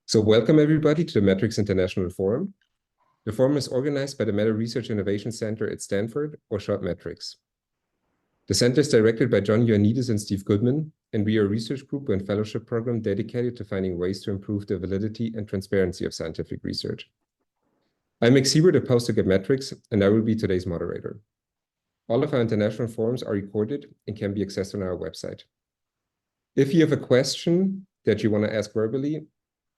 So welcome everybody to the Metrics International Forum. The forum is organized by the Meta Research Innovation Center at Stanford, or short Metrics. The center is directed by John Ioannidis and Steve Goodman, and we are a research group and fellowship program dedicated to finding ways to improve the validity and transparency of scientific research. I'm Mick Siebert, a postdoc at Metrics, and I will be today's moderator. All of our international forums are recorded and can be accessed on our website. If you have a question that you want to ask verbally,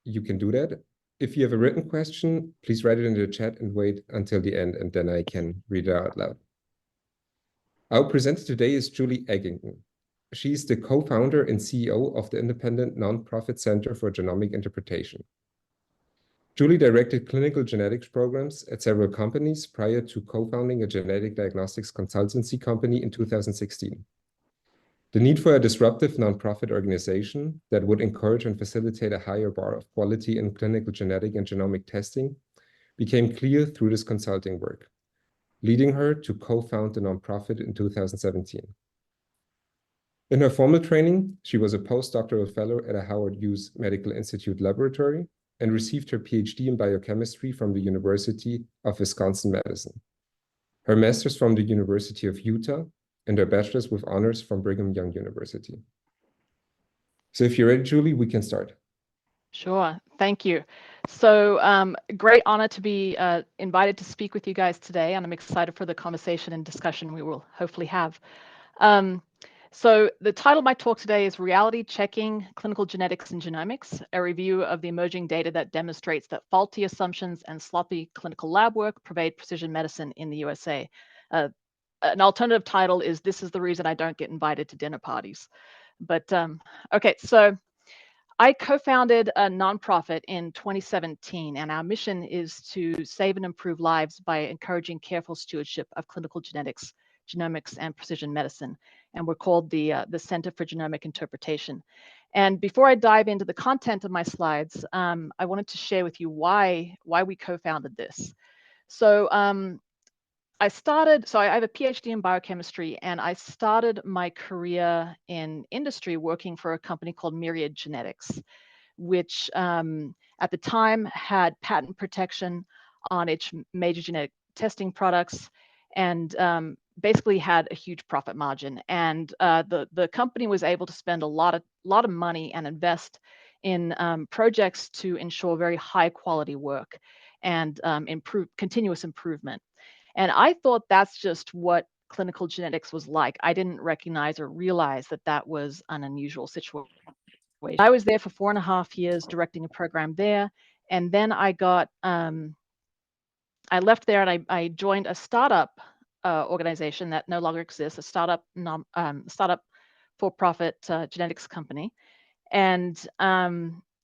you can do that. If you have a written question, please write it in the chat and wait until the end, and then I can read it out loud. Our presenter today is Julie Eggington. She's the co-founder and CEO of the independent nonprofit Center for Genomic Interpretation. Julie directed clinical genetics programs at several companies prior to co-founding a genetic diagnostics consultancy company in 2016. The need for a disruptive nonprofit organization that would encourage and facilitate a higher bar of quality in clinical genetic and genomic testing became clear through this consulting work, leading her to co-found the nonprofit in 2017. In her formal training, she was a postdoctoral fellow at a Howard Hughes Medical Institute laboratory and received her PhD in biochemistry from the University of Wisconsin-Madison, her master's from the University of Utah, and her bachelor's with honors from Brigham Young University. So if you're ready, Julie, we can start. Sure, thank you. So great honor to be invited to speak with you guys today, and I'm excited for the conversation and discussion we will hopefully have. So the title of my talk today is Reality Checking Clinical Genetics and Genomics, a review of the emerging data that demonstrates that faulty assumptions and sloppy clinical lab work pervade precision medicine in the USA. An alternative title is This is the Reason I Don't Get Invited to Dinner Parties. But okay, so I co-founded a nonprofit in 2017, and our mission is to save and improve lives by encouraging careful stewardship of clinical genetics, genomics, and precision medicine. And we're called the Center for Genomic Interpretation. And before I dive into the content of my slides, I wanted to share with you why we co-founded this. So I have a PhD in biochemistry, and I started my career in industry working for a company called Myriad Genetics, which at the time had patent protection on its major genetic testing products and basically had a huge profit margin. And the company was able to spend a lot of money and invest in projects to ensure very high quality work and continuous improvement. And I thought that's just what clinical genetics was like. I didn't recognize or realize that that was an unusual situation. I was there for 4.5 years directing a program there. And then I left there and I joined a startup organization that no longer exists, a startup for-profit genetics company. And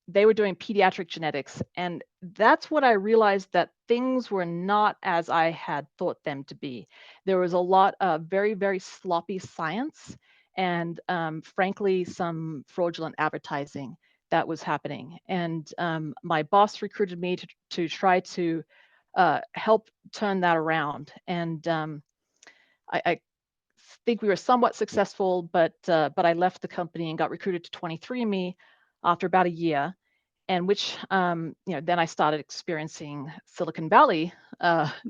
they were doing pediatric genetics. And that's when I realized that things were not as I had thought them to be. There was a lot of very, very sloppy science and frankly, some fraudulent advertising that was happening. And my boss recruited me to try to help turn that around. And I think we were somewhat successful, but I left the company and got recruited to 23andMe after about a year, and which then I started experiencing Silicon Valley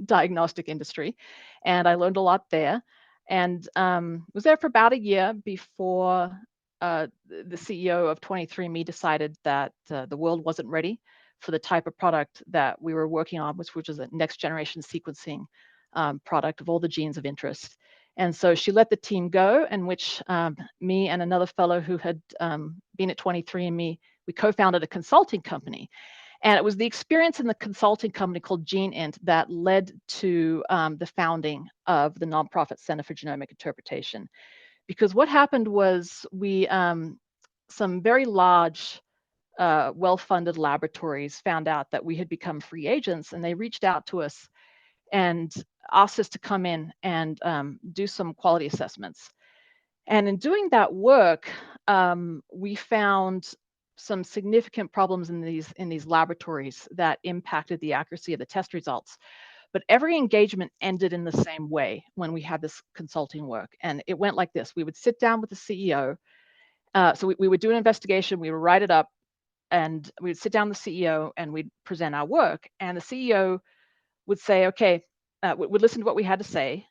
diagnostic industry, and I learned a lot there, and was there for about a year before the CEO of 23andMe decided that the world wasn't ready for the type of product that we were working on, which was a next generation sequencing product of all the genes of interest. And so she let the team go, in which me and another fellow who had been at 23andMe, we co-founded a consulting company. And it was the experience in the consulting company called GeneInt that led to the founding of the nonprofit Center for Genomic Interpretation. Because what happened was some very large, well-funded laboratories found out that we had become free agents, and they reached out to us and asked us to come in and do some quality assessments. And in doing that work, we found some significant problems in these laboratories that impacted the accuracy of the test results. But every engagement ended in the same way when we had this consulting work. And it went like this. We would sit down with the CEO. So we would do an investigation, we would write it up, and we'd sit down with the CEO and we'd present our work, and the CEO would say, okay, would listen to what we had to say,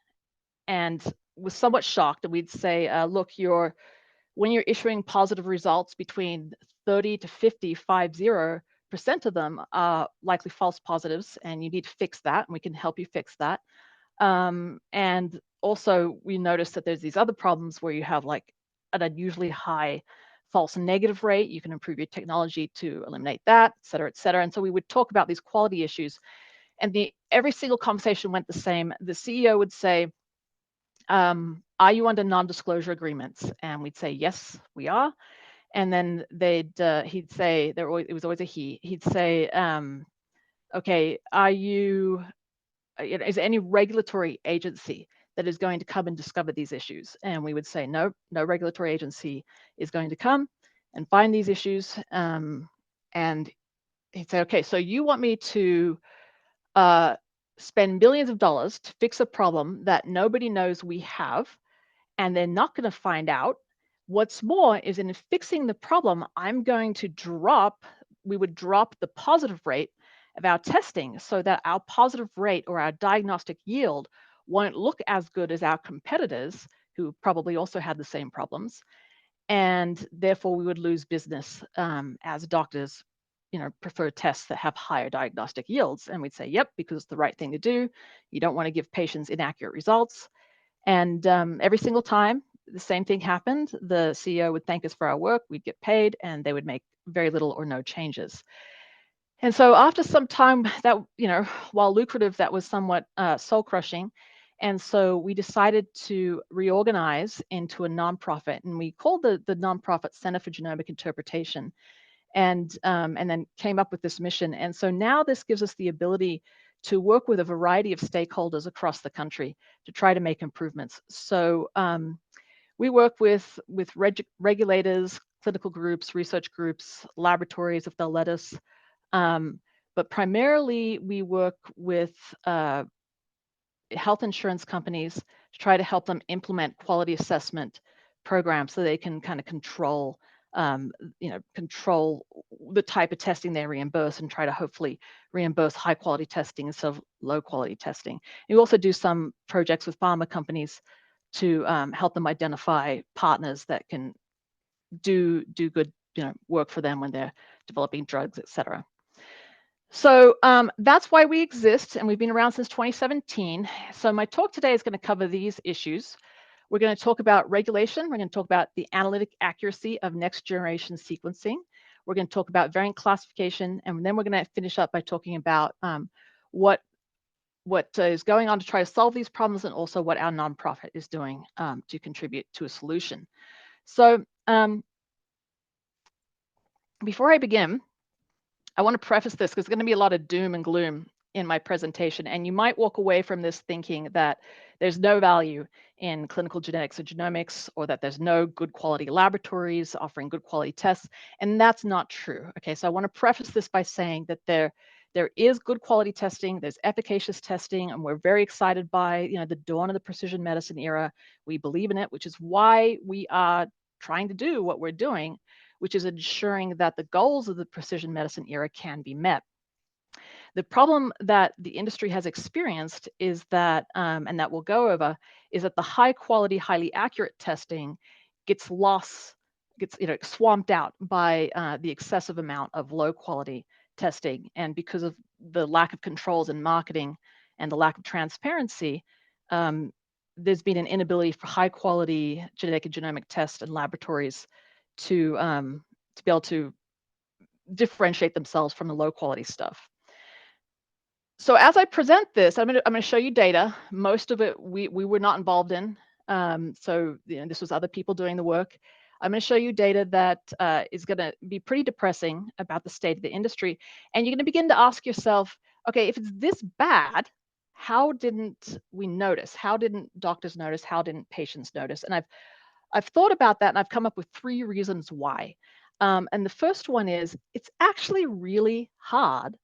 and was somewhat shocked. And we'd say, look, when you're issuing positive results, between 30 to 50% of them are likely false positives, and you need to fix that, and we can help you fix that. And also, we noticed that there's these other problems where you have like an unusually high false negative rate. You can improve your technology to eliminate that, et cetera, et cetera. And so we would talk about these quality issues, and every single conversation went the same. The CEO would say, are you under non-disclosure agreements? And we'd say, yes, we are. And then he'd say, it was always a he. He'd say, okay, is there any regulatory agency that is going to come and discover these issues? And we would say, no regulatory agency is going to come and find these issues. And he'd say, okay, so you want me to spend millions of dollars to fix a problem that nobody knows we have, and they're not going to find out. What's more is, in fixing the problem, we would drop the positive rate of our testing, so that our positive rate or our diagnostic yield won't look as good as our competitors, who probably also had the same problems. And therefore we would lose business, as doctors prefer tests that have higher diagnostic yields. And we'd say, yep, because it's the right thing to do. You don't want to give patients inaccurate results. And every single time the same thing happened, the CEO would thank us for our work, we'd get paid, and they would make very little or no changes. And so after some time, that, while lucrative, that was somewhat soul crushing. And so we decided to reorganize into a nonprofit, and we called the nonprofit Center for Genomic Interpretation, and then came up with this mission. And so now this gives us the ability to work with a variety of stakeholders across the country to try to make improvements. So we work with regulators, clinical groups, research groups, laboratories, if they'll let us. But primarily we work with health insurance companies to try to help them implement quality assessment programs, so they can kind of control the type of testing they reimburse, and try to hopefully reimburse high quality testing instead of low quality testing. We also do some projects with pharma companies to help them identify partners that can do good work for them when they're developing drugs, et cetera. So that's why we exist, and we've been around since 2017. So my talk today is going to cover these issues. We're going to talk about regulation. We're going to talk about the analytic accuracy of next generation sequencing. We're going to talk about variant classification, and then we're going to finish up by talking about what is going on to try to solve these problems, and also what our nonprofit is doing to contribute to a solution. So before I begin, I want to preface this, because there's going to be a lot of doom and gloom in my presentation, and you might walk away from this thinking that there's no value in clinical genetics or genomics, or that there's no good quality laboratories offering good quality tests, and that's not true. Okay, so I want to preface this by saying that there is good quality testing, there's efficacious testing, and we're very excited by the dawn of the precision medicine era. We believe in it, which is why we are trying to do what we're doing, which is ensuring that the goals of the precision medicine era can be met. The problem that the industry has experienced is that, and that we'll go over, is that the high quality, highly accurate testing gets swamped out by the excessive amount of low quality testing. And because of the lack of controls in marketing and the lack of transparency, there's been an inability for high quality genetic and genomic tests and laboratories to be able to differentiate themselves from the low quality stuff. So as I present this, I'm going to show you data. Most of it we were not involved in. So this was other people doing the work. I'm going to show you data that is going to be pretty depressing about the state of the industry. And you're going to begin to ask yourself, okay, if it's this bad, how didn't we notice? How didn't doctors notice? How didn't patients notice? And I've thought about that, and I've come up with 3 reasons why. And the first one is, it's actually really hard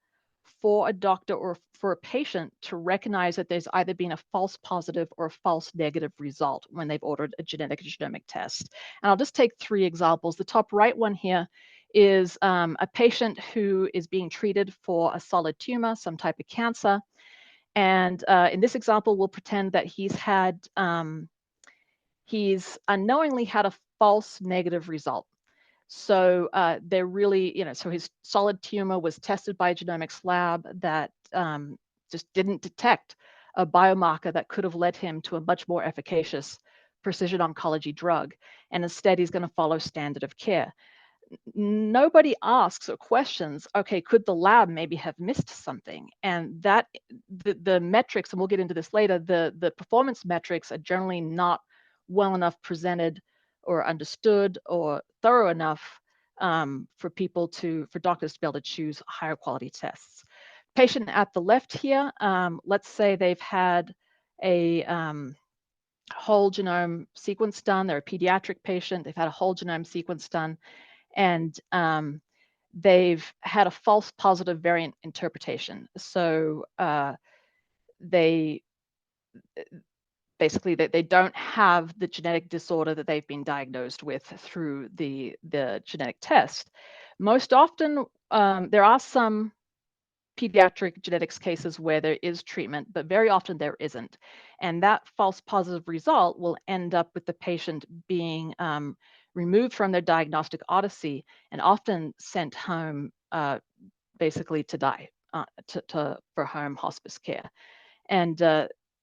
for a doctor or for a patient to recognize that there's either been a false positive or a false negative result when they've ordered a genetic or genomic test. And I'll just take 3 examples. The top right one here is a patient who is being treated for a solid tumor, some type of cancer. And in this example, we'll pretend that he's unknowingly had a false negative result. So they're really, so his solid tumor was tested by a genomics lab that just didn't detect a biomarker that could have led him to a much more efficacious precision oncology drug. And instead, he's going to follow standard of care. Nobody asks or questions, okay, could the lab maybe have missed something? And that the metrics, and we'll get into this later, the performance metrics are generally not well enough presented or understood or thorough enough for doctors to be able to choose higher quality tests. Patient at the left here, let's say they've had a whole genome sequence done. They're a pediatric patient. They've had a whole genome sequence done, and they've had a false positive variant interpretation. So they basically they don't have the genetic disorder that they've been diagnosed with through the genetic test. Most often, there are some pediatric genetics cases where there is treatment, but very often there isn't. And that false positive result will end up with the patient being removed from their diagnostic odyssey and often sent home basically to die, for home hospice care. And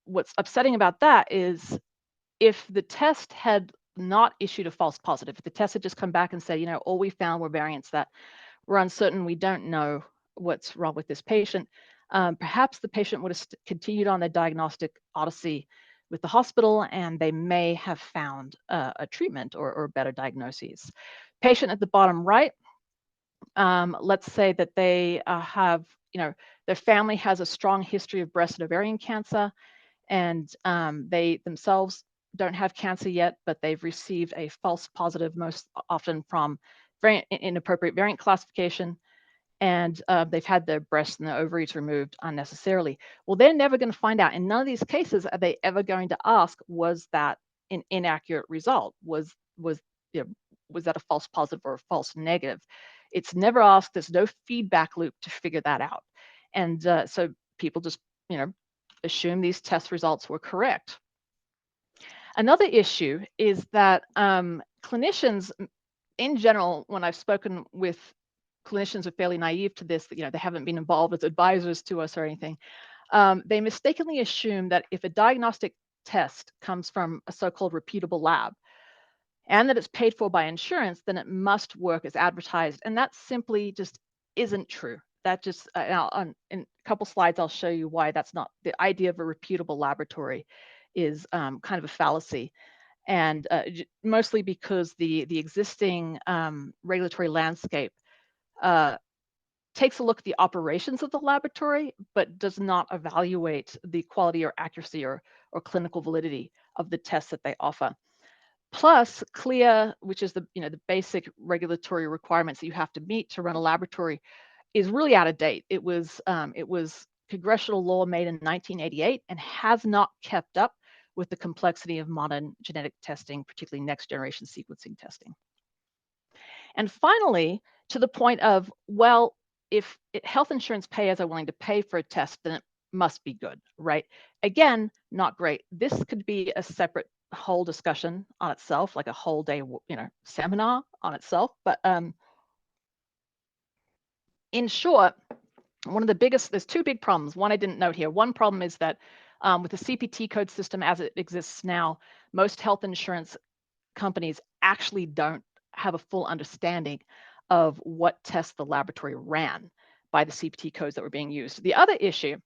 what's upsetting about that is if the test had not issued a false positive, if the test had just come back and said, all we found were variants that we're uncertain, we don't know what's wrong with this patient, perhaps the patient would have continued on their diagnostic odyssey with the hospital, and they may have found a treatment or better diagnoses. Patient at the bottom right, let's say that they have, their family has a strong history of breast and ovarian cancer, and they themselves don't have cancer yet, but they've received a false positive, most often from very inappropriate variant classification, and they've had their breasts and their ovaries removed unnecessarily. Well, they're never going to find out. In none of these cases are they ever going to ask, was that an inaccurate result? Was that a false positive or a false negative? It's never asked. There's no feedback loop to figure that out. And so people just, assume these test results were correct. Another issue is that clinicians, in general, when I've spoken with clinicians who are fairly naive to this, they haven't been involved as advisors to us or anything, they mistakenly assume that if a diagnostic test comes from a so-called reputable lab and that it's paid for by insurance, then it must work as advertised. And that simply just isn't true. That just, in a couple slides, I'll show you why that's not, the idea of a reputable laboratory is kind of a fallacy. And mostly because the existing regulatory landscape takes a look at the operations of the laboratory, but does not evaluate the quality or accuracy or clinical validity of the tests that they offer. Plus, CLIA, which is the basic regulatory requirements that you have to meet to run a laboratory, is really out of date. It was congressional law made in 1988 and has not kept up with the complexity of modern genetic testing, particularly next generation sequencing testing. And finally, to the point of, well, if health insurance payers are willing to pay for a test, then it must be good, right? Again, not great. This could be a separate whole discussion on itself, like a whole day, seminar on itself. But in short, there's two big problems. One I didn't note here. One problem is that with the CPT code system as it exists now, most health insurance companies actually don't have a full understanding of what tests the laboratory ran by the CPT codes that were being used. The other issue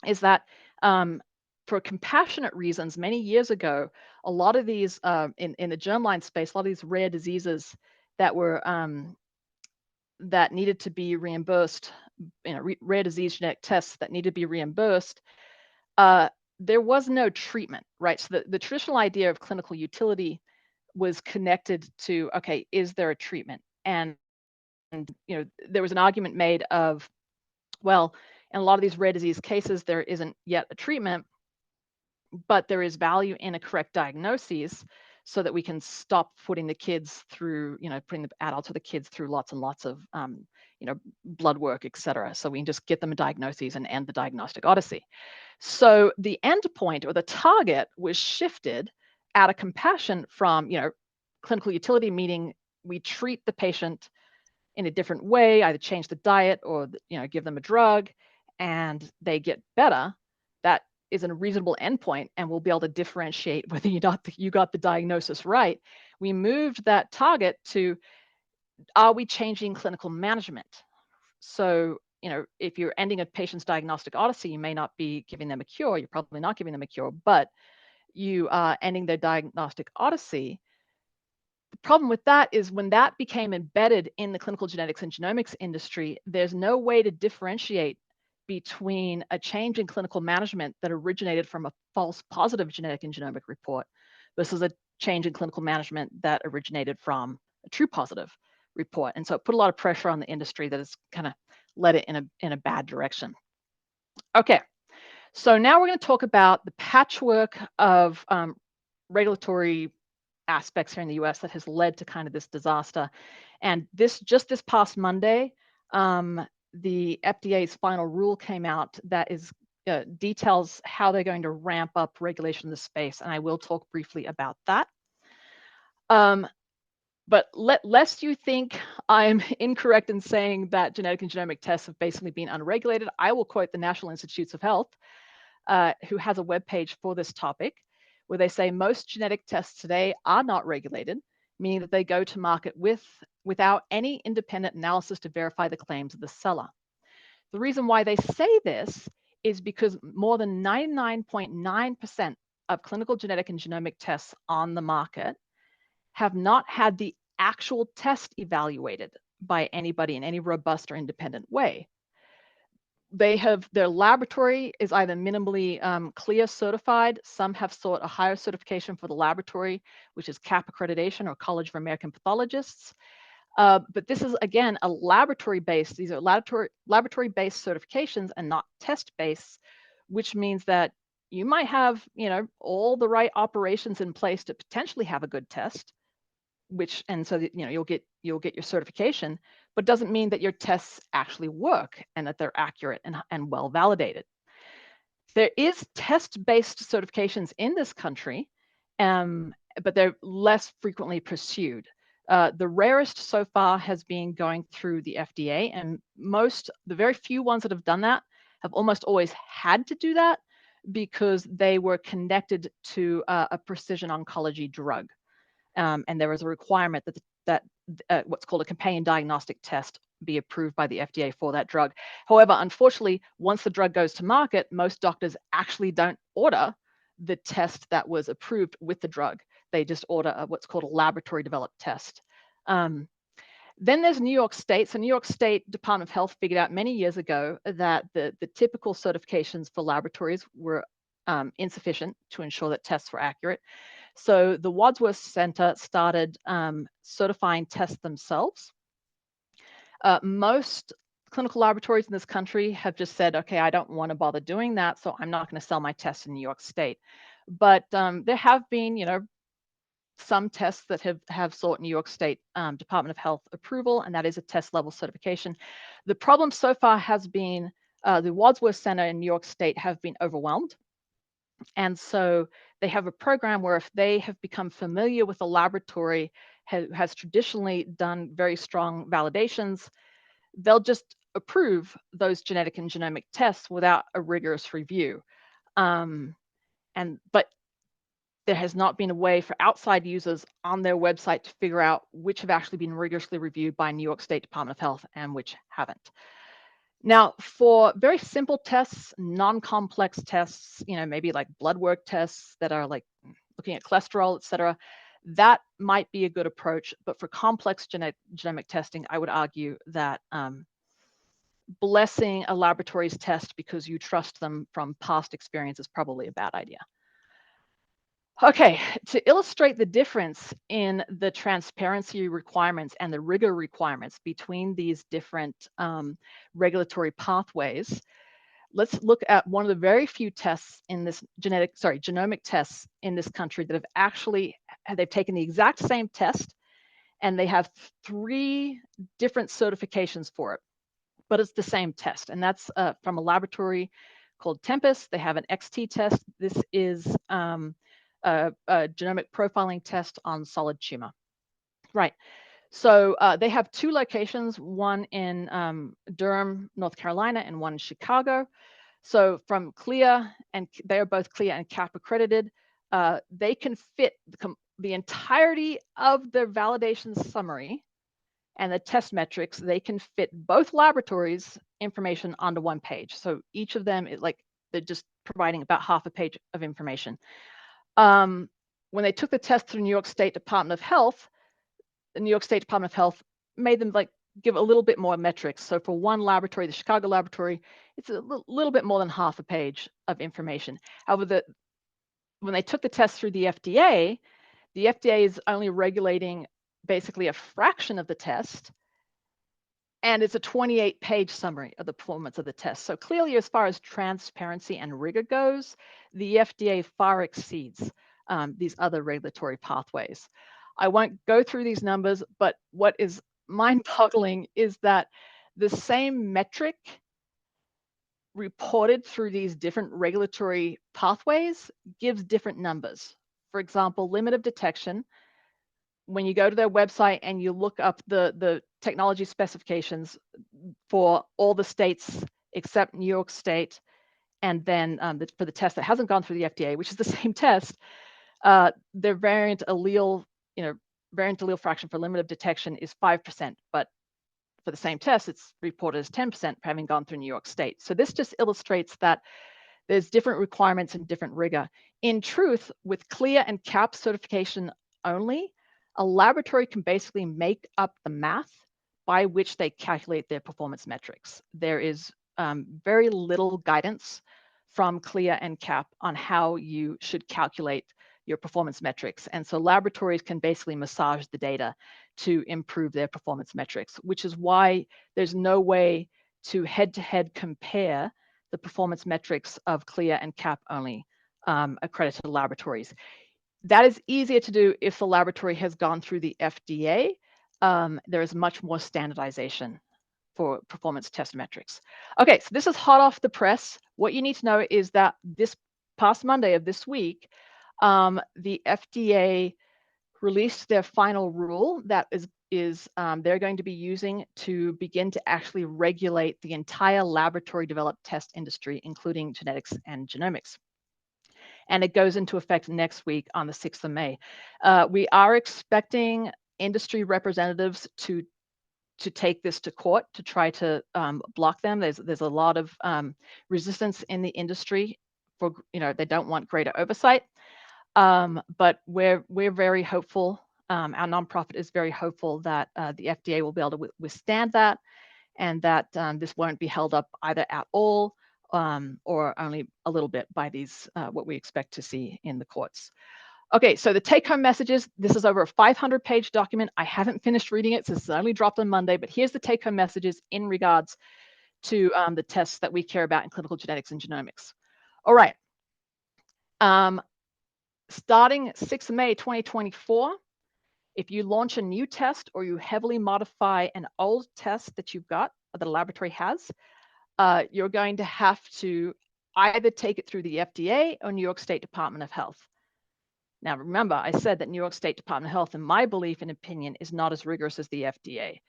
is that for compassionate reasons, many years ago, a lot of these in the germline space, a lot of these rare diseases that were that needed to be reimbursed, rare disease genetic tests that needed to be reimbursed, there was no treatment, right? So the traditional idea of clinical utility was connected to, okay, is there a treatment? And there was an argument made of, well, in a lot of these rare disease cases, there isn't yet a treatment, but there is value in a correct diagnosis. so that we can stop putting the kids through, putting the adults or the kids through lots and lots of, blood work, et cetera. So we can just get them a diagnosis and end the diagnostic odyssey. So the endpoint or the target was shifted out of compassion from, clinical utility, meaning we treat the patient in a different way, either change the diet or, give them a drug and they get better. That is a reasonable endpoint, and we'll be able to differentiate whether you got the diagnosis right. We moved that target to, are we changing clinical management? So, if you're ending a patient's diagnostic odyssey, you may not be giving them a cure. You're probably not giving them a cure, but you are ending their diagnostic odyssey. The problem with that is when that became embedded in the clinical genetics and genomics industry, there's no way to differentiate between a change in clinical management that originated from a false positive genetic and genomic report versus a change in clinical management that originated from a true positive report. And so it put a lot of pressure on the industry that has kind of led it in a bad direction. Okay, so now we're going to talk about the patchwork of regulatory aspects here in the US that has led to kind of this disaster. And this past Monday, the FDA's final rule came out that is details how they're going to ramp up regulation in the space, and I will talk briefly about that. But lest you think I'm incorrect in saying that genetic and genomic tests have basically been unregulated, I will quote the National Institutes of Health, who has a webpage for this topic, where they say most genetic tests today are not regulated, meaning that they go to market without any independent analysis to verify the claims of the seller. The reason why they say this is because more than 99.9% of clinical genetic and genomic tests on the market have not had the actual test evaluated by anybody in any robust or independent way. Their laboratory is either minimally CLIA certified. Some have sought a higher certification for the laboratory, which is CAP accreditation or College of American Pathologists. But this is, again, a laboratory-based. These are laboratory-based certifications and not test-based, which means that you might have, all the right operations in place to potentially have a good test, and so that, you'll get your certification, but doesn't mean that your tests actually work and that they're accurate and well validated. There is test-based certifications in this country, but they're less frequently pursued. The rarest so far has been going through the FDA, and the very few ones that have done that have almost always had to do that because they were connected to a precision oncology drug. And there is a requirement that what's called a companion diagnostic test be approved by the FDA for that drug. However, unfortunately, once the drug goes to market, most doctors actually don't order the test that was approved with the drug. They just order what's called a laboratory developed test. Then there's New York State. So New York State Department of Health figured out many years ago that the typical certifications for laboratories were insufficient to ensure that tests were accurate. So the Wadsworth Center started certifying tests themselves. Most clinical laboratories in this country have just said, okay, I don't want to bother doing that, so I'm not going to sell my tests in New York State. But there have been, some tests that have sought New York State Department of Health approval, and that is a test level certification. The problem so far has been the Wadsworth Center in New York State have been overwhelmed. And so they have a program where if they have become familiar with a laboratory has traditionally done very strong validations, they'll just approve those genetic and genomic tests without a rigorous review. But there has not been a way for outside users on their website to figure out which have actually been rigorously reviewed by New York State Department of Health and which haven't. Now, for very simple tests, non-complex tests, maybe like blood work tests that are like looking at cholesterol, et cetera, that might be a good approach. But for complex genomic testing, I would argue that blessing a laboratory's test because you trust them from past experience is probably a bad idea. Okay, to illustrate the difference in the transparency requirements and the rigor requirements between these different regulatory pathways, let's look at one of the very few tests in this genomic tests in this country that have actually, they've taken the exact same test and they have 3 different certifications for it, but it's the same test. And that's from a laboratory called Tempus. They have an XT test. This is a genomic profiling test on solid tumor. Right. So they have 2 locations, one in Durham, North Carolina, and one in Chicago. So from CLIA, and they are both CLIA and CAP accredited, they can fit the entirety of their validation summary and the test metrics. They can fit both laboratories' information onto one page. So each of them, they're just providing about half a page of information. When they took the test through New York State Department of Health, the New York State Department of Health made them give a little bit more metrics. So for one laboratory, the Chicago laboratory, it's a little bit more than half a page of information. However, when they took the test through the FDA is only regulating basically a fraction of the test, and it's a 28-page summary of the performance of the test. So clearly, as far as transparency and rigor goes, the FDA far exceeds these other regulatory pathways. I won't go through these numbers, but what is mind-boggling is that the same metric reported through these different regulatory pathways gives different numbers. For example, limit of detection, when you go to their website and you look up the technology specifications for all the states except New York State, and then for the test that hasn't gone through the FDA, which is the same test, their variant allele fraction for limit of detection is 5%, but for the same test, it's reported as 10% for having gone through New York State. So this just illustrates that there's different requirements and different rigor. In truth, with CLIA and CAP certification only, a laboratory can basically make up the math by which they calculate their performance metrics. There is very little guidance from CLIA and CAP on how you should calculate your performance metrics. And so laboratories can basically massage the data to improve their performance metrics, which is why there's no way to head-to-head compare the performance metrics of CLIA and CAP only accredited laboratories. That is easier to do if the laboratory has gone through the FDA. There is much more standardization for performance test metrics. Okay, so this is hot off the press. What you need to know is that this past Monday of this week, the FDA released their final rule that they're going to be using to begin to actually regulate the entire laboratory developed test industry, including genetics and genomics. And it goes into effect next week on the 6th of May. We are expecting industry representatives to take this to court to try to block them. There's a lot of resistance in the industry for, they don't want greater oversight. But we're very hopeful. Our nonprofit is very hopeful that the FDA will be able to withstand that, and that this won't be held up either at all or only a little bit by these what we expect to see in the courts. Okay, so the take-home messages. This is over a 500-page document. I haven't finished reading it, so this is only dropped on Monday. But here's the take-home messages in regards to the tests that we care about in clinical genetics and genomics. All right. Starting 6th of May 2024, if you launch a new test or you heavily modify an old test that you've got, or that a laboratory has, you're going to have to either take it through the FDA or New York State Department of Health. Now, remember, I said that New York State Department of Health, in my belief and opinion, is not as rigorous as the FDA.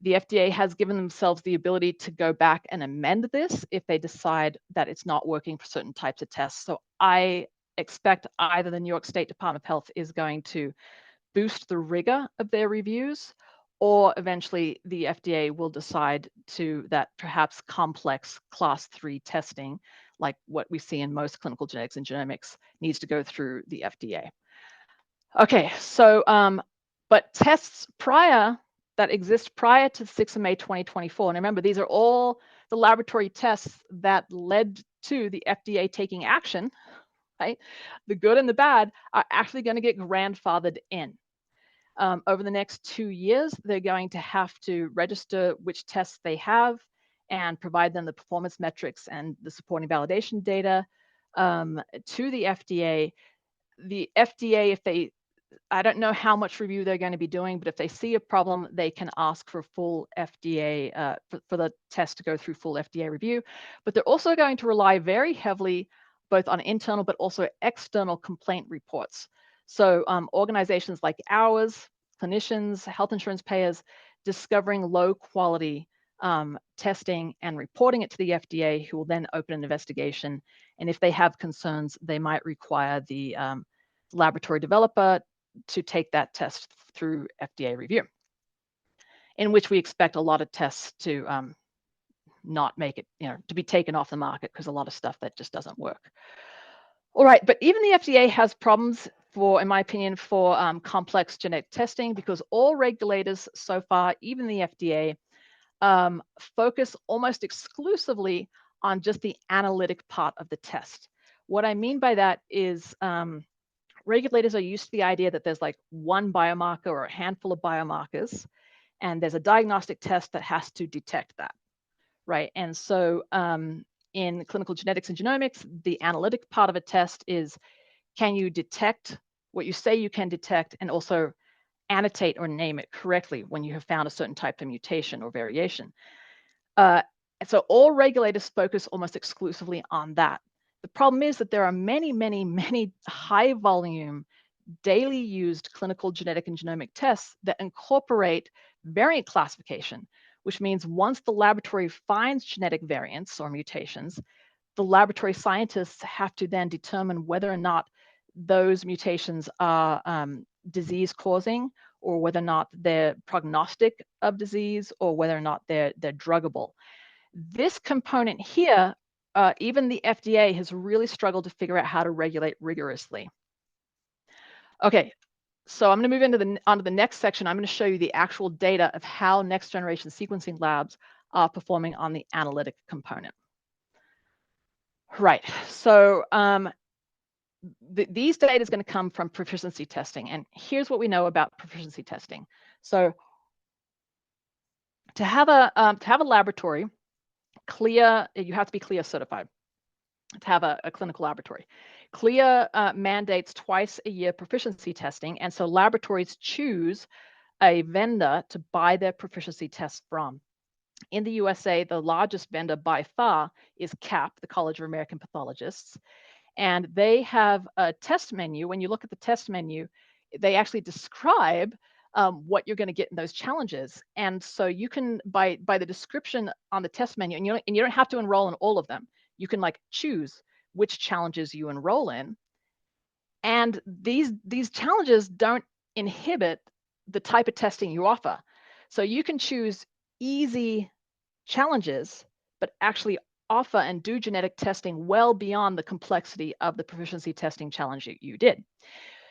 The FDA has given themselves the ability to go back and amend this if they decide that it's not working for certain types of tests. So I expect either the New York State Department of Health is going to boost the rigor of their reviews, or eventually the FDA will decide that perhaps complex class 3 testing, like what we see in most clinical genetics and genomics, needs to go through the FDA. Okay, so, but tests that exist prior to 6th of May 2024, and remember, these are all the laboratory tests that led to the FDA taking action, right? The good and the bad are actually going to get grandfathered in. Over the next 2 years, they're going to have to register which tests they have and provide them the performance metrics and the supporting validation data to the FDA. The FDA, if they, I don't know how much review they're going to be doing, but if they see a problem, they can ask for full FDA, for the test to go through full FDA review. But they're also going to rely very heavily both on internal but also external complaint reports. So organizations like ours, clinicians, health insurance payers, discovering low quality testing and reporting it to the FDA, who will then open an investigation. And if they have concerns, they might require the laboratory developer to take that test through FDA review, in which we expect a lot of tests to not make it, to be taken off the market, because a lot of stuff that just doesn't work. All right, but even the FDA has problems for, in my opinion, for complex genetic testing, because all regulators so far, even the FDA, focus almost exclusively on just the analytic part of the test. What I mean by that is regulators are used to the idea that there's like one biomarker or a handful of biomarkers, and there's a diagnostic test that has to detect that, right? And so in clinical genetics and genomics, the analytic part of a test is, can you detect what you say you can detect, and also annotate or name it correctly when you have found a certain type of mutation or variation. So all regulators focus almost exclusively on that. The problem is that there are many, many, many high volume, daily used clinical genetic and genomic tests that incorporate variant classification, which means once the laboratory finds genetic variants or mutations, the laboratory scientists have to then determine whether or not those mutations are disease causing, or whether or not they're prognostic of disease, or whether or not they're druggable. This component here, even the FDA has really struggled to figure out how to regulate rigorously. Okay, so I'm going to move onto the next section. I'm going to show you the actual data of how next generation sequencing labs are performing on the analytic component. Right, so these data is going to come from proficiency testing, and here's what we know about proficiency testing. So to have a laboratory CLIA, you have to be CLIA certified to have a clinical laboratory. CLIA mandates twice a year proficiency testing, and so laboratories choose a vendor to buy their proficiency tests from. In the USA, the largest vendor by far is CAP, the College of American Pathologists, and they have a test menu. When you look at the test menu, they actually describe what you're going to get in those challenges. And so you can, by the description on the test menu, and you don't have to enroll in all of them. You can like choose which challenges you enroll in. And these challenges don't inhibit the type of testing you offer. So you can choose easy challenges, but actually offer and do genetic testing well beyond the complexity of the proficiency testing challenge you did.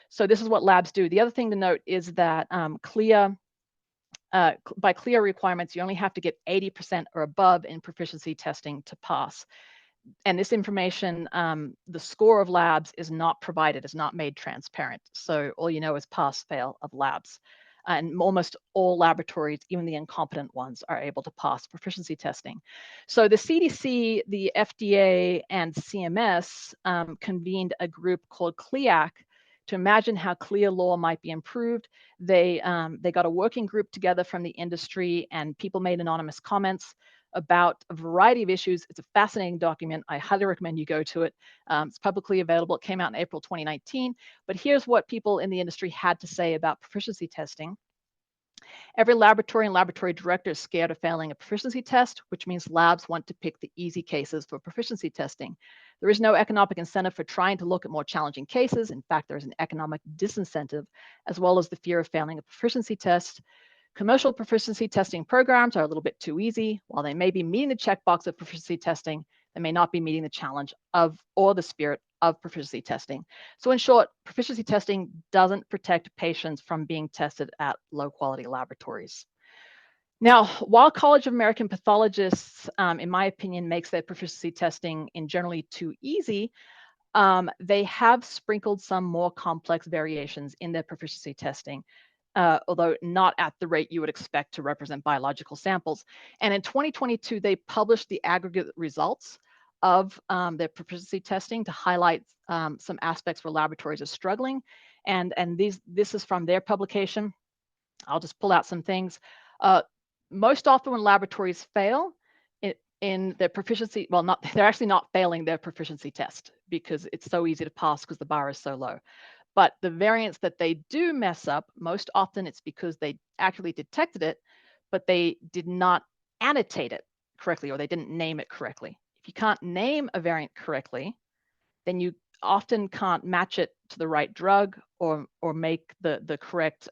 So this is what labs do. The other thing to note is that CLIA, by CLIA requirements, you only have to get 80% or above in proficiency testing to pass. And this information, the score of labs is not provided, is not made transparent. So all you know is pass, fail of labs. And almost all laboratories, even the incompetent ones, are able to pass proficiency testing. So the CDC, the FDA, and CMS convened a group called CLIAC to imagine how CLIA law might be improved. They got a working group together from the industry, and people made anonymous comments about a variety of issues. It's a fascinating document. I highly recommend you go to it. It's publicly available. It came out in April 2019. But here's what people in the industry had to say about proficiency testing. Every laboratory and laboratory director is scared of failing a proficiency test, which means labs want to pick the easy cases for proficiency testing. There is no economic incentive for trying to look at more challenging cases. In fact, there is an economic disincentive, as well as the fear of failing a proficiency test. Commercial proficiency testing programs are a little bit too easy. While they may be meeting the checkbox of proficiency testing, they may not be meeting the challenge of or the spirit of proficiency testing. So in short, proficiency testing doesn't protect patients from being tested at low quality laboratories. Now, while College of American Pathologists, in my opinion, makes their proficiency testing in generally too easy, they have sprinkled some more complex variations in their proficiency testing. although not at the rate you would expect to represent biological samples. And in 2022, they published the aggregate results of their proficiency testing to highlight some aspects where laboratories are struggling. And this is from their publication. I'll just pull out some things. Most often when laboratories fail in their proficiency, well, they're actually not failing their proficiency test because it's so easy to pass because the bar is so low. But the variants that they do mess up, most often it's because they accurately detected it, but they did not annotate it correctly, or they didn't name it correctly. If you can't name a variant correctly, then you often can't match it to the right drug or make the correct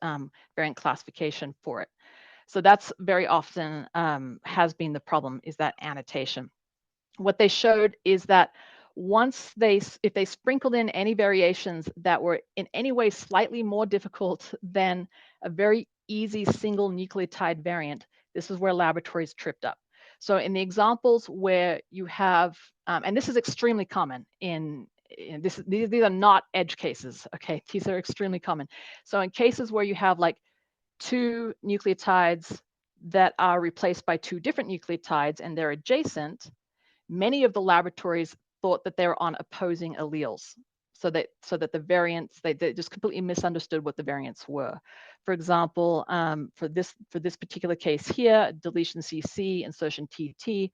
variant classification for it. So that's very often has been the problem, is that annotation. What they showed is that if they sprinkled in any variations that were in any way slightly more difficult than a very easy single nucleotide variant, this is where laboratories tripped up. So in the examples where you have, and this is extremely common these are not edge cases, okay? These are extremely common. So in cases where you have like 2 nucleotides that are replaced by 2 different nucleotides and they're adjacent, many of the laboratories thought that they were on opposing alleles, so that the variants, they just completely misunderstood what the variants were. For example, for this particular case here, deletion CC, insertion TT,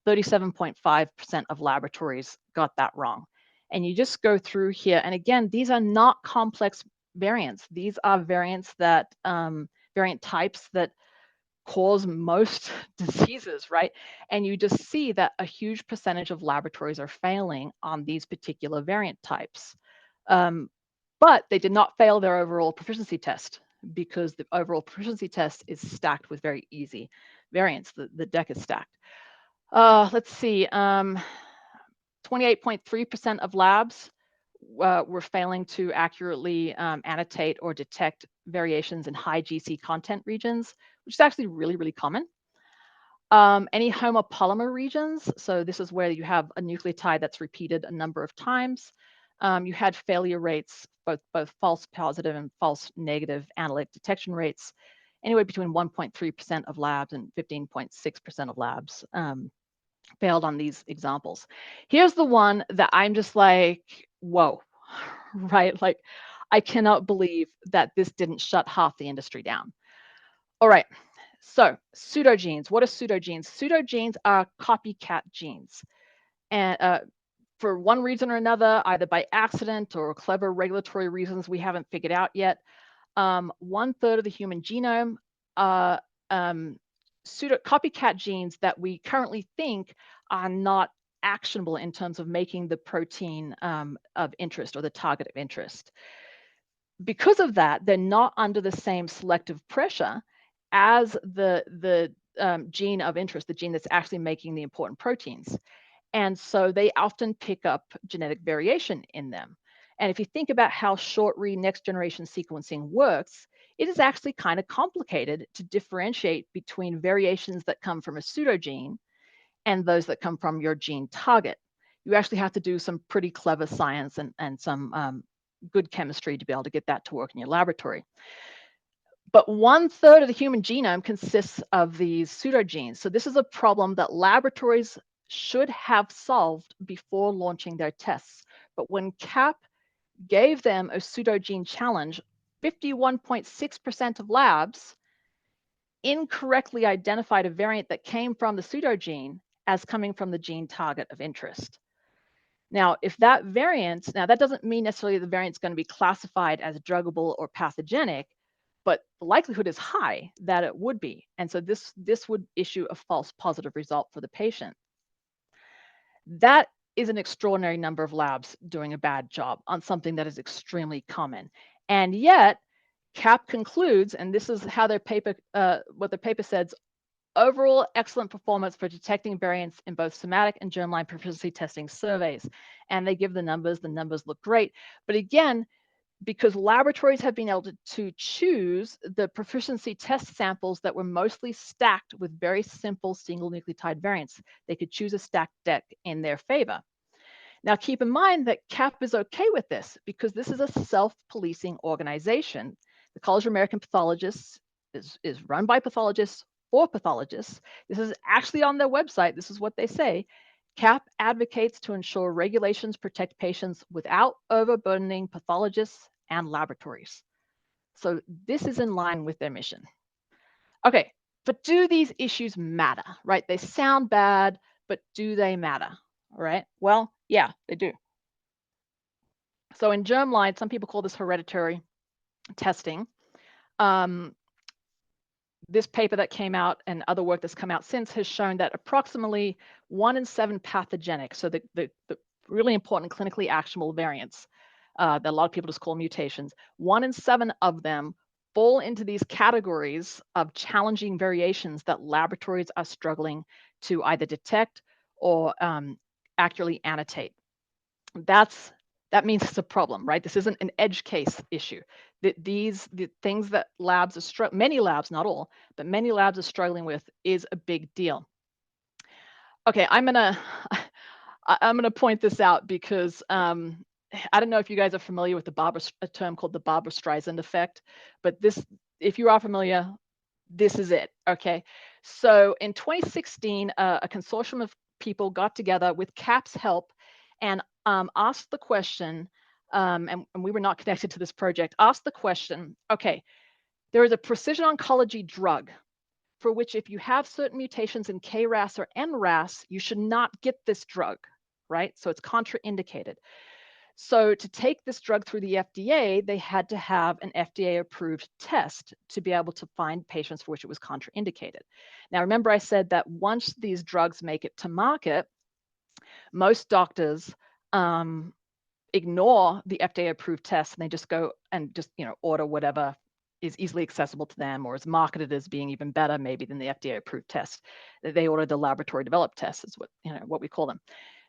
37.5% of laboratories got that wrong. And you just go through here, and again, these are not complex variants. These are variants that variant types that cause most diseases, right? And you just see that a huge percentage of laboratories are failing on these particular variant types. But they did not fail their overall proficiency test, because the overall proficiency test is stacked with very easy variants. The deck is stacked. Let's see, 28.3% of labs were failing to accurately annotate or detect variations in high GC content regions, which is actually really, really common. Any homopolymer regions, so this is where you have a nucleotide that's repeated a number of times. You had failure rates, both false positive and false negative analytic detection rates, anywhere between 1.3% of labs and 15.6% of labs failed on these examples. Here's the one that I'm just like, whoa, right? Like, I cannot believe that this didn't shut half the industry down. All right, so pseudogenes. What are pseudogenes? Pseudogenes are copycat genes. And for one reason or another, either by accident or clever regulatory reasons we haven't figured out yet, 1/3 of the human genome are copycat genes that we currently think are not actionable in terms of making the protein of interest or the target of interest. Because of that, they're not under the same selective pressure as the gene of interest, the gene that's actually making the important proteins. And so they often pick up genetic variation in them. And if you think about how short-read next-generation sequencing works, it is actually kind of complicated to differentiate between variations that come from a pseudogene and those that come from your gene target. You actually have to do some pretty clever science and some good chemistry to be able to get that to work in your laboratory. But 1/3 of the human genome consists of these pseudogenes. So this is a problem that laboratories should have solved before launching their tests. But when CAP gave them a pseudogene challenge, 51.6% of labs incorrectly identified a variant that came from the pseudogene as coming from the gene target of interest. Now, if that variant, now that doesn't mean necessarily the variant's going to be classified as druggable or pathogenic, but the likelihood is high that it would be. And so this would issue a false positive result for the patient. That is an extraordinary number of labs doing a bad job on something that is extremely common. And yet, CAP concludes, and this is how their paper, what the paper says, overall excellent performance for detecting variants in both somatic and germline proficiency testing surveys. And they give the numbers look great. But again, because laboratories have been able to choose the proficiency test samples that were mostly stacked with very simple single nucleotide variants, they could choose a stacked deck in their favor. Now, keep in mind that CAP is okay with this because this is a self-policing organization The College of American Pathologists is run by pathologists for pathologists. This is actually on their website. This is what they say. CAP advocates to ensure regulations protect patients without overburdening pathologists and laboratories. So this is in line with their mission. Okay, but do these issues matter, right? They sound bad, but do they matter, all right? Well, yeah, they do. So in germline, some people call this hereditary testing. This paper that came out and other work that's come out since has shown that approximately 1 in 7 pathogenic, so the really important clinically actionable variants that a lot of people just call mutations, 1 in 7 of them fall into these categories of challenging variations that laboratories are struggling to either detect or accurately annotate. That means it's a problem, right? This isn't an edge case issue. The things that labs are struggling, many labs, not all, but many labs are struggling with is a big deal. Okay, I'm gonna point this out because I don't know if you guys are familiar with a term called the Barbra Streisand effect, but if you are familiar, this is it. Okay, so in 2016, a consortium of people got together with CAP's help and asked the question, and we were not connected to this project, asked the question, okay, there is a precision oncology drug for which if you have certain mutations in KRAS or NRAS, you should not get this drug, right? So it's contraindicated. So to take this drug through the FDA, they had to have an FDA-approved test to be able to find patients for which it was contraindicated. Now, remember I said that once these drugs make it to market, most doctors ignore the FDA-approved test and they just go and just order whatever is easily accessible to them or is marketed as being even better maybe than the FDA-approved test. They order the laboratory-developed tests, is what we call them.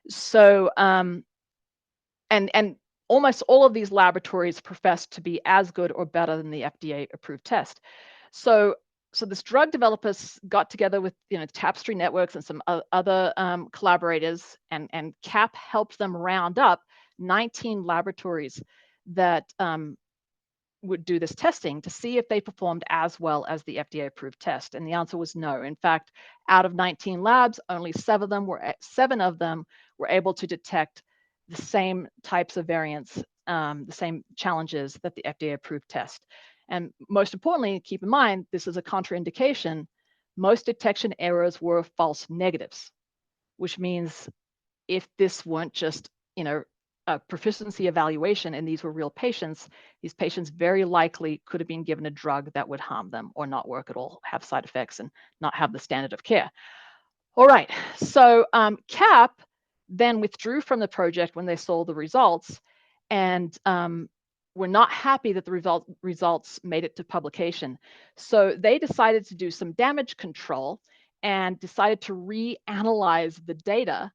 So and almost all of these laboratories profess to be as good or better than the FDA-approved test. So this drug developers got together with Tapestry Networks and some other collaborators, and CAP helped them round up 19 laboratories that would do this testing to see if they performed as well as the FDA-approved test. And the answer was no. In fact, out of 19 labs, only 7 of them were able to detect the same types of variants, the same challenges that the FDA-approved test. And most importantly, keep in mind, this is a contraindication. Most detection errors were false negatives, which means if this weren't just, a proficiency evaluation and these were real patients, these patients very likely could have been given a drug that would harm them or not work at all, have side effects and not have the standard of care. All right, so CAP then withdrew from the project when they saw the results and were not happy that the results made it to publication. So they decided to do some damage control and decided to reanalyze the data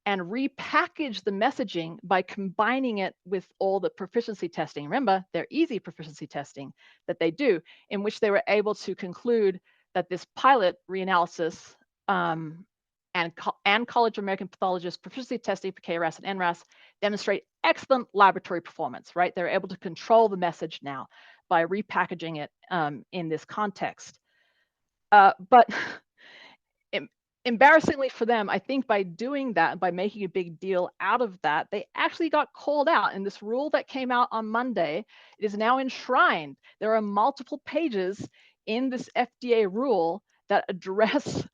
and repackage the messaging by combining it with all the proficiency testing. Remember, they're easy proficiency testing that they do, in which they were able to conclude that this pilot reanalysis and College of American Pathologists proficiency testing for KRAS and NRAS demonstrate excellent laboratory performance, right? They're able to control the message now by repackaging it in this context. But embarrassingly for them, I think by doing that, by making a big deal out of that, they actually got called out. And this rule that came out on Monday, it is now enshrined. There are multiple pages in this FDA rule that address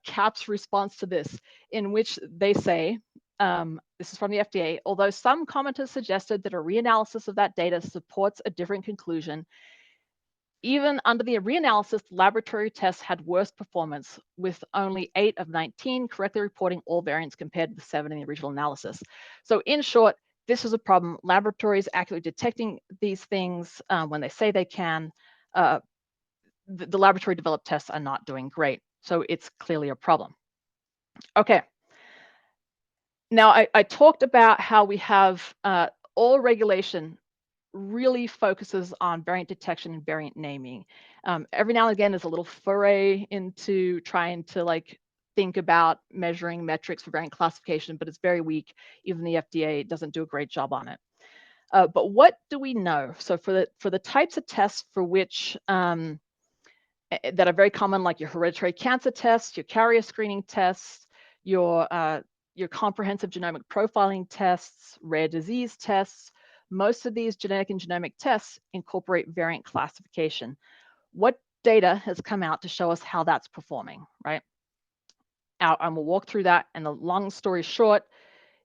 CAP's response to this, in which they say, this is from the FDA, although some commenters suggested that a reanalysis of that data supports a different conclusion, even under the reanalysis, laboratory tests had worse performance, with only 8 of 19 correctly reporting all variants compared to the 7 in the original analysis. So in short, this is a problem. Laboratories accurately detecting these things when they say they can, the laboratory developed tests are not doing great. So it's clearly a problem. Okay. Now I talked about how we have all regulation really focuses on variant detection and variant naming. Every now and again, there's a little foray into trying to think about measuring metrics for variant classification, but it's very weak. Even the FDA doesn't do a great job on it. But what do we know? So for the types of tests for which that are very common, like your hereditary cancer tests, your carrier screening tests, your comprehensive genomic profiling tests, rare disease tests, most of these genetic and genomic tests incorporate variant classification. What data has come out to show us how that's performing, right? And we'll walk through that. And the long story short,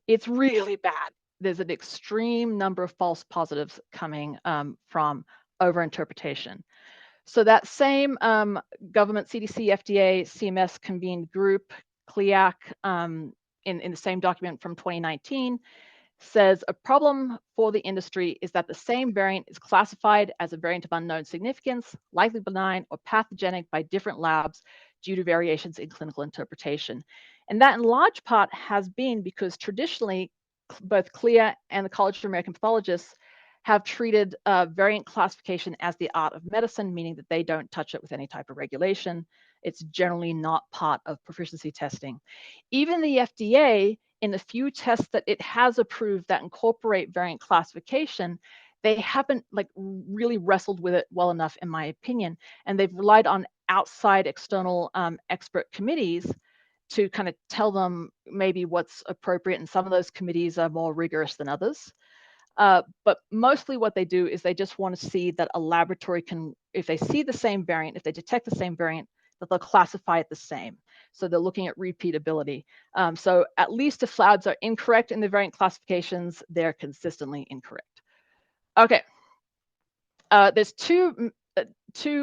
it's really bad. There's an extreme number of false positives coming from overinterpretation. So that same government, CDC, FDA, CMS convened group, CLIAC, in the same document from 2019, says a problem for the industry is that the same variant is classified as a variant of unknown significance, likely benign, or pathogenic by different labs due to variations in clinical interpretation. And that in large part has been because traditionally, both CLIA and the College of American Pathologists have treated variant classification as the art of medicine, meaning that they don't touch it with any type of regulation. It's generally not part of proficiency testing. Even the FDA, in the few tests that it has approved that incorporate variant classification, they haven't like really wrestled with it well enough, in my opinion, and they've relied on outside external expert committees to kind of tell them maybe what's appropriate, and some of those committees are more rigorous than others. But mostly what they do is they just want to see that a laboratory can, if they see the same variant, if they detect the same variant, that they'll classify it the same. So they're looking at repeatability. So at least if labs are incorrect in the variant classifications, they're consistently incorrect. Okay, there's two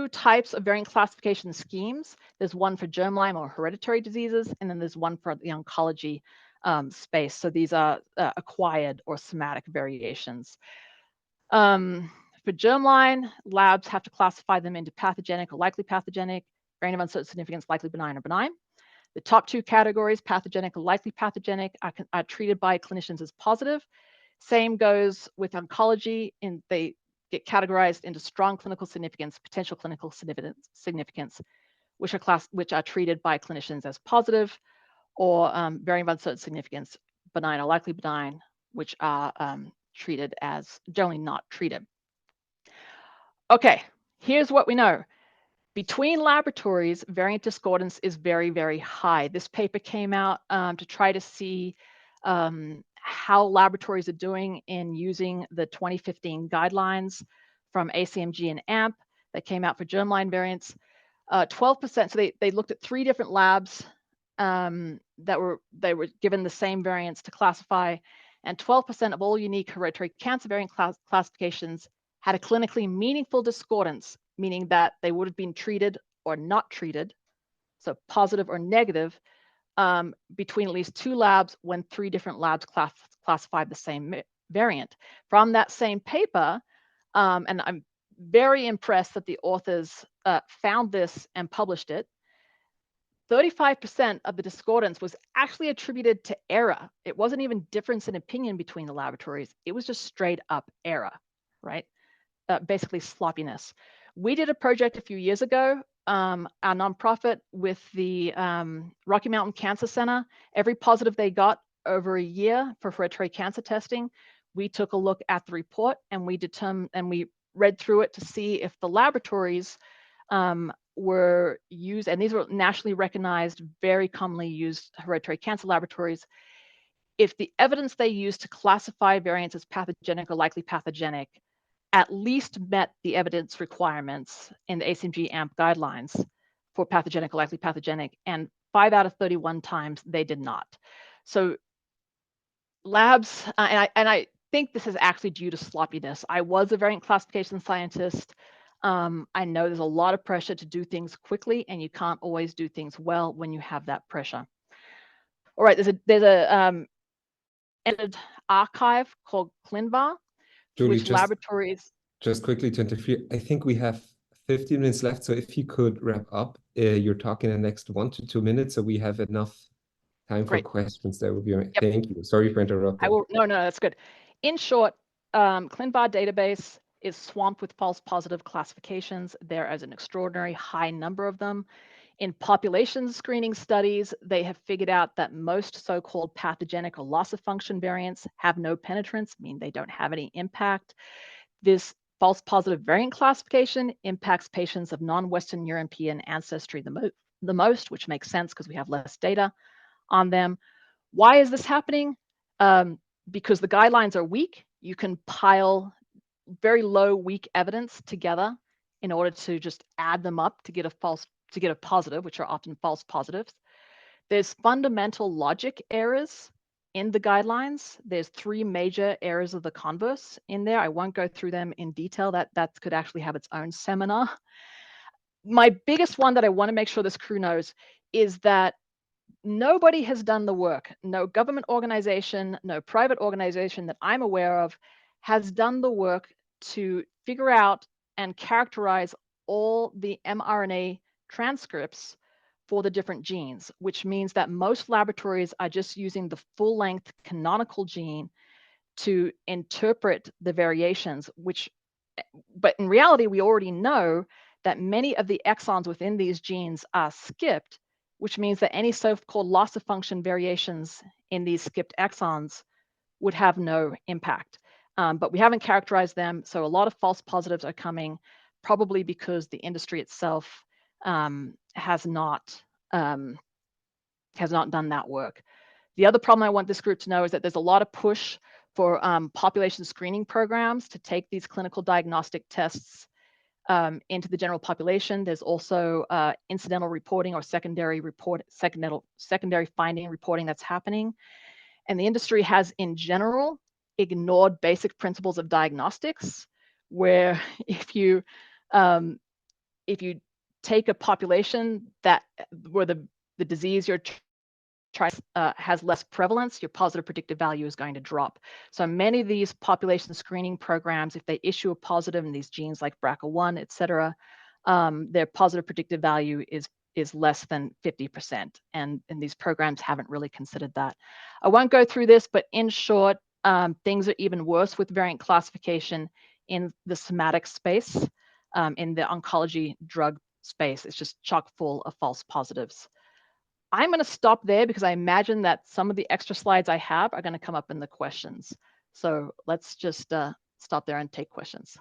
types of variant classification schemes. There's one for germline or hereditary diseases, and then there's one for the oncology space. So these are acquired or somatic variations. For germline, labs have to classify them into pathogenic or likely pathogenic, variant of uncertain significance, likely benign or benign. The top two categories, pathogenic or likely pathogenic, are treated by clinicians as positive. Same goes with oncology, and they get categorized into strong clinical significance, potential clinical significance, which are treated by clinicians as positive, or variant of uncertain significance, benign or likely benign, which are treated as generally not treated. Okay, here's what we know. Between laboratories, variant discordance is very, very high. This paper came out to try to see how laboratories are doing in using the 2015 guidelines from ACMG and AMP that came out for germline variants. 12%, so they looked at 3 different labs they were given the same variants to classify, and 12% of all unique hereditary cancer variant classifications had a clinically meaningful discordance, meaning that they would have been treated or not treated, so positive or negative, between at least 2 labs when 3 different labs classified the same variant. From that same paper, and I'm very impressed that the authors found this and published it, 35% of the discordance was actually attributed to error. It wasn't even difference in opinion between the laboratories. It was just straight up error, right? Basically sloppiness. We did a project a few years ago, our nonprofit, with the Rocky Mountain Cancer Center. Every positive they got over a year for hereditary cancer testing, we took a look at the report and we read through it to see if the laboratories were used, and these were nationally recognized, very commonly used hereditary cancer laboratories, if the evidence they used to classify variants as pathogenic or likely pathogenic at least met the evidence requirements in the ACMG AMP guidelines for pathogenic or likely pathogenic, and 5 out of 31 times they did not. So labs, and I think this is actually due to sloppiness. I was a variant classification scientist. I know there's a lot of pressure to do things quickly, and you can't always do things well when you have that pressure. All right, there's a edited archive called ClinVar, Julie, which laboratories. Just quickly to interfere, I think we have 15 minutes left, so if you could wrap up, you're talking the next 1 to 2 minutes, so we have enough time for questions. That would be amazing. Yep. Thank you. Sorry for interrupting. No, that's good. In short, ClinVar database is swamped with false positive classifications. There is an extraordinary high number of them. In population screening studies, they have figured out that most so-called pathogenic or loss of function variants have no penetrance, meaning they don't have any impact. This false positive variant classification impacts patients of non-Western European ancestry the most, which makes sense because we have less data on them. Why is this happening? Because the guidelines are weak. You can pile very low, weak evidence together in order to just add them up to get a positive, which are often false positives. There's fundamental logic errors in the guidelines. There's 3 major errors of the converse in there. I won't go through them in detail. That could actually have its own seminar. My biggest one that I want to make sure this crew knows is that nobody has done the work. No government organization, no private organization that I'm aware of has done the work to figure out and characterize all the mRNA transcripts for the different genes, which means that most laboratories are just using the full-length canonical gene to interpret the variations, but in reality, we already know that many of the exons within these genes are skipped, which means that any so-called loss of function variations in these skipped exons would have no impact. But we haven't characterized them, so a lot of false positives are coming, probably because the industry itself has not done that work. The other problem I want this group to know is that there's a lot of push for population screening programs to take these clinical diagnostic tests into the general population. There's also incidental reporting or secondary finding reporting that's happening. And the industry has, in general, ignored basic principles of diagnostics, where if you take a population where the disease you're has less prevalence, your positive predictive value is going to drop. So many of these population screening programs, if they issue a positive in these genes like BRCA1, et cetera, their positive predictive value is less than 50%. And these programs haven't really considered that. I won't go through this, but in short, things are even worse with variant classification in the somatic space, in the oncology drug space. It's just chock full of false positives. I'm going to stop there because I imagine that some of the extra slides I have are going to come up in the questions. So let's just stop there and take questions.